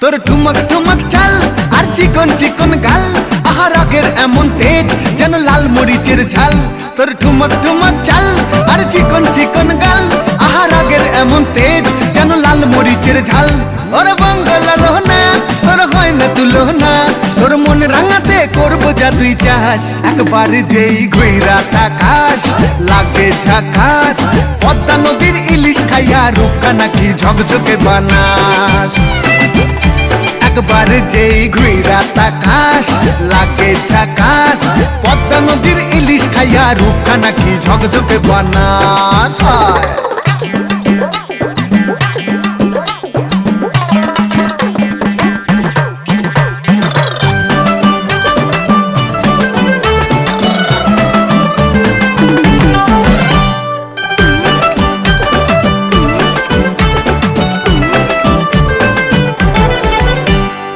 তোর ঠুমক ঠুমক চাল আর চিকন চিকন গাল, আহা রাগের এমন তেজ যেন লাল মরিচের ঝাল। তোর ঠুমক ঠুমক চাল আর চিকন চিকন গাল, আহা রাগের এমন তেজ যেন লাল মরিচের ঝাল। ওরে বাঙ্গালা লোহনা তোর হয় না তুলনা, তোর মন রাঙাতে করবো যা তুই চাস। একবার যেই ঘুইরা তাকাস লাগে ঝাকাস, পদ্মা নদীর ইলিশ খাইয়া রূপকা নাকি ঝকঝকে বানাস। একবার যেই ঘুইরা তাকাস লাগে ঝাকাস, পদ্মা নদীর ইলিশ খাইয়া রূপকা নাকি ঝকঝকে বানাস।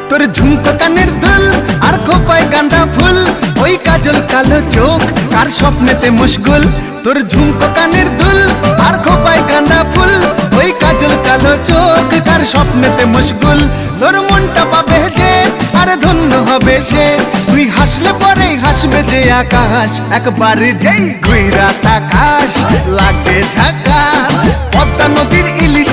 তোর ঝুমকো কানের দুল আর খোপায় গাঁদা ফুল, ওই কাজল কালো চোখ কার স্বপ্নেতে মশগুল। তোর ঝুমকো কানের দুল আর খোপায় গাঁদা ফুল, ওই কাজল কালো চোখ কার স্বপ্নেতে মশগুল। তোর মনটা পাবে যে আর ধন্য হবে সে, তুই হাসলে পরেই হাসবে যে আকাশ। একবার যেই ঘুইরা তাকাস লাগে ঝাকাস, পদ্মা নদীর ইলিশ